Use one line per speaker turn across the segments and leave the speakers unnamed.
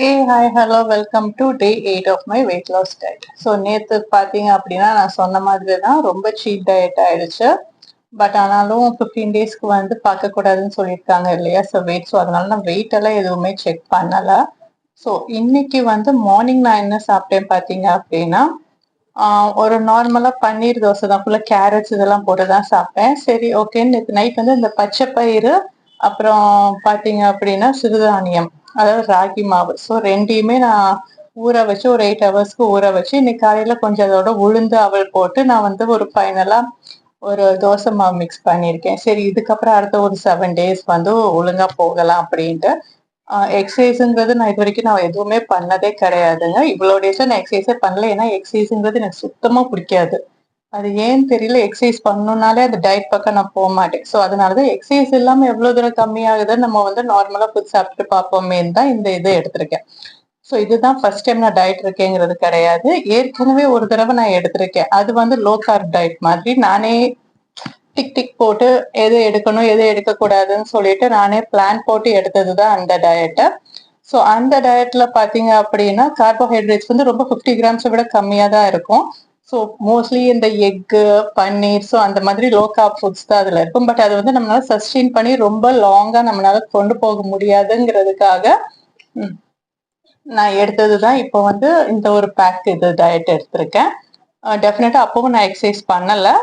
Hi hello welcome to day 8 of my weight loss diet. So நேற்று பார்த்தீங்க அப்படின்னா நான் சொன்ன மாதிரி தான் ரொம்ப சீட் டயட் ஆயிடுச்சு. பட் ஆனாலும் 15 டேஸ்க்கு வந்து பார்க்கக்கூடாதுன்னு சொல்லியிருக்காங்க இல்லையா? ஸோ அதனால நான் வெயிட் எல்லாம் எதுவுமே செக் பண்ணலை. ஸோ இன்னைக்கு வந்து மார்னிங் நான் என்ன சாப்பிட்டேன் பார்த்தீங்க அப்படின்னா ஒரு நார்மலாக பன்னீர் தோசை தான், ஃபுல்லாக கேரட்ஸ் இதெல்லாம் போட்டு தான் சாப்பிட்டேன். சரி ஓகேன்னு நேற்று நைட் வந்து இந்த பச்சை பயிறு அப்புறம் பார்த்தீங்க அப்படின்னா சிறுதானியம், அதாவது ராகி மாவு, ஸோ ரெண்டையுமே நான் ஊற வச்சு ஒரு 8 ஹவர்ஸ்க்கு ஊற வச்சு இன்னைக்கு காலையில கொஞ்சம் அதோட உளுந்து அவல் போட்டு நான் வந்து ஒரு ஃபைனலா ஒரு தோசை மாவு மிக்ஸ் பண்ணியிருக்கேன். சரி இதுக்கப்புறம் அடுத்த ஒரு 7 டேஸ் வந்து ஒழுங்கா போகலாம் அப்படின்ட்டு. எக்ஸசைஸுங்கிறது நான் இது வரைக்கும் நான் எதுவுமே பண்ணதே கிடையாதுங்க. இவ்வளோ டேஸா நான் எக்ஸசைஸே பண்ணல. ஏன்னா எக்ஸசைஸுங்கிறது எனக்கு சுத்தமா பிடிக்காது. அது ஏன்னு தெரியல, எக்ஸசைஸ் பண்ணணும்னாலே அந்த டயட் பக்கம் நான் போக மாட்டேன். ஸோ அதனாலதான் எக்ஸசைஸ் இல்லாம எவ்வளவு தூரம் கம்மியாகுதுன்னு நம்ம வந்து நார்மலா ஃபுட் சாப்பிட்டு பார்ப்போமேன்னு தான் இந்த இதை எடுத்திருக்கேன். ஸோ இதுதான் ஃபர்ஸ்ட் டைம் நான் டயட் இருக்கேங்கிறது கிடையாது. ஏற்கனவே ஒரு தடவை நான் எடுத்திருக்கேன். அது வந்து லோ கார்ப் டயட் மாதிரி நானே டிக் டிக் போட்டு எது எடுக்கணும் எது எடுக்கக்கூடாதுன்னு சொல்லிட்டு நானே பிளான் போட்டு எடுத்தது தான் அந்த டயட்டை. ஸோ அந்த டயட்ல பார்த்தீங்க அப்படின்னா கார்போஹைட்ரேட்ஸ் வந்து ரொம்ப 50 கிராம்ஸை விட கம்மியாக தான் இருக்கும். ஸோ மோஸ்ட்லி இந்த எக்கு, பன்னீர், ஸோ அந்த மாதிரி லோ கார்ப் ஃபுட்ஸ் தான் அதில் இருக்கும். பட் அது வந்து நம்மளால சஸ்டெயின் பண்ணி ரொம்ப லாங்காக நம்மளால கொண்டு போக முடியாதுங்கிறதுக்காக நான் எடுத்தது தான் இப்போ வந்து இந்த ஒரு பேக் இது டயட் எடுத்திருக்கேன். டெஃபினட்டா அப்பவும் நான் எக்ஸசைஸ் பண்ணலை.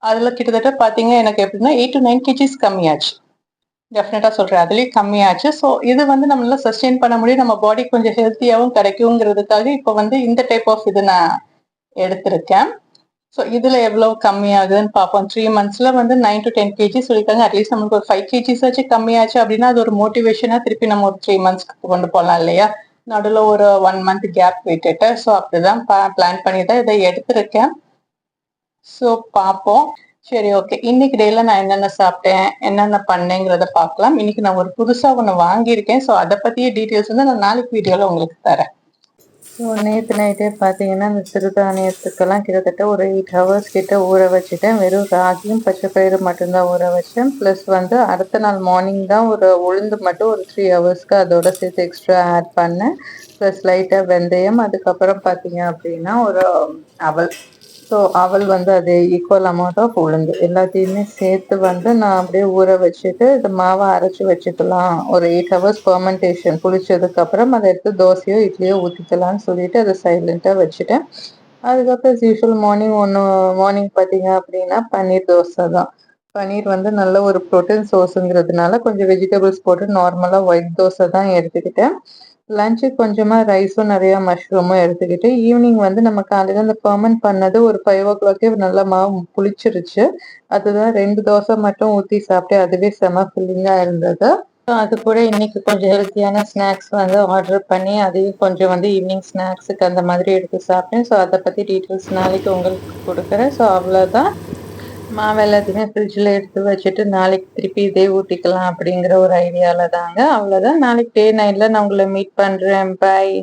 அதில் கிட்டத்தட்ட பார்த்தீங்க எனக்கு எப்படின்னா 8 to 9 kgs கம்மியாச்சு. டெஃபினட்டா சொல்றேன், அதுலயும் கம்மியாச்சு. ஸோ இது வந்து நம்மளால சஸ்டெயின் பண்ண முடியும், நம்ம பாடி கொஞ்சம் ஹெல்த்தியாகவும் கிடைக்குங்கிறதுக்காக இப்போ வந்து இந்த டைப் ஆஃப் இது நான் எடுத்திருக்கேன். ஸோ இதுல எவ்வளவு கம்மியாகுதுன்னு பார்ப்போம். 3 monthsல வந்து 9 to 10 kg சொல்லியிருக்காங்க. அட்லீஸ்ட் நம்மளுக்கு ஒரு 5 kgs ஆச்சு கம்மியாச்சு அப்படின்னா அது ஒரு மோட்டிவேஷனா திருப்பி நம்ம ஒரு 3 monthsக்கு கொண்டு போகலாம் இல்லையா? நடுவில் ஒரு 1 month கேப் விட்டுட்டு, ஸோ அப்படிதான் பிளான் பண்ணி தான் இதை எடுத்திருக்கேன். ஸோ பார்ப்போம். சரி ஓகே, இன்னைக்கு டேல நான் என்னென்ன சாப்பிட்டேன் என்னென்ன பண்ணேங்கிறத பார்க்கலாம். இன்னைக்கு நான் ஒரு புதுசா ஒன்று வாங்கியிருக்கேன். ஸோ அதை பத்திய டீட்டெயில்ஸ் வந்து நான் நாளைக்கு வீடியோல உங்களுக்கு தரேன். ஸோ நேற்று நைட்டே பார்த்தீங்கன்னா இந்த சிறுதானியத்துக்கெல்லாம் கிட்டத்தட்ட ஒரு 8 hours கிட்ட ஊற வச்சுட்டேன். வெறும் ராகியும் பச்சை பயிறு மட்டும்தான் ஊற வச்சேன். ப்ளஸ் வந்து அடுத்த நாள் மார்னிங் தான் ஒரு உளுந்து மட்டும் ஒரு 3 ஹவர்ஸ்க்கு அதோட சேர்த்து எக்ஸ்ட்ரா ஆட் பண்ணேன். ப்ளஸ் லைட்டாக வெந்தயம், அதுக்கப்புறம் பார்த்தீங்க அப்படின்னா ஒரு அவல். ஸோ அவல் வந்து அது ஈக்குவல் அமௌண்ட் ஆஃப் உளுந்து எல்லாத்தையுமே சேர்த்து வந்து நான் அப்படியே ஊற வச்சுட்டு இந்த மாவை அரைச்சி வச்சுக்கலாம். ஒரு 8 hours ஃபர்மெண்டேஷன் புளிச்சதுக்கப்புறம் அதை எடுத்து தோசையோ இட்லியோ ஊற்றிக்கலாம்னு சொல்லிட்டு அதை சைலண்ட்டாக வச்சுட்டேன். அதுக்கப்புறம் யூஸ்வல் மார்னிங் பார்த்தீங்க அப்படின்னா பன்னீர் தோசை தான். பன்னீர் வந்து நல்ல ஒரு ப்ரோட்டீன் சோர்ஸுங்கிறதுனால கொஞ்சம் வெஜிடபிள்ஸ் போட்டு நார்மலாக ஒயிட் தோசை தான் எடுத்துக்கிட்டேன். லஞ்சு கொஞ்சமாக ரைஸும் நிறையா மஷ்ரூமும் எடுத்துக்கிட்டு ஈவினிங் வந்து நம்ம காலையில் அந்த ஃபர்மெண்ட் பண்ணது ஒரு 5 o'clockே நல்லா மாவு புளிச்சிருச்சு. அதுதான் 2 தோசை மட்டும் ஊற்றி சாப்பிட்டேன். அதுவே செம ஃபில்லிங்காக இருந்தது. அது கூட இன்னைக்கு கொஞ்சம் ஹெல்த்தியான ஸ்நாக்ஸ் வந்து ஆர்டர் பண்ணி அதையும் கொஞ்சம் வந்து ஈவினிங் ஸ்நாக்ஸுக்கு அந்த மாதிரி எடுத்து சாப்பிட்டேன். ஸோ அதை பற்றி டீட்டெயில்ஸ் நாளைக்கு உங்களுக்கு கொடுக்குறேன். ஸோ அவ்வளோதான். மாவு எல்லாத்தையுமே ஃப்ரிட்ஜில் எடுத்து வச்சுட்டு நாளைக்கு திருப்பி இதே ஊற்றிக்கலாம் அப்படிங்கிற ஒரு ஐடியாவில் தாங்க. அவ்வளோதான். நாளைக்கு டே 9ல் நான் உங்களை மீட் பண்ணுறேன். பாய்.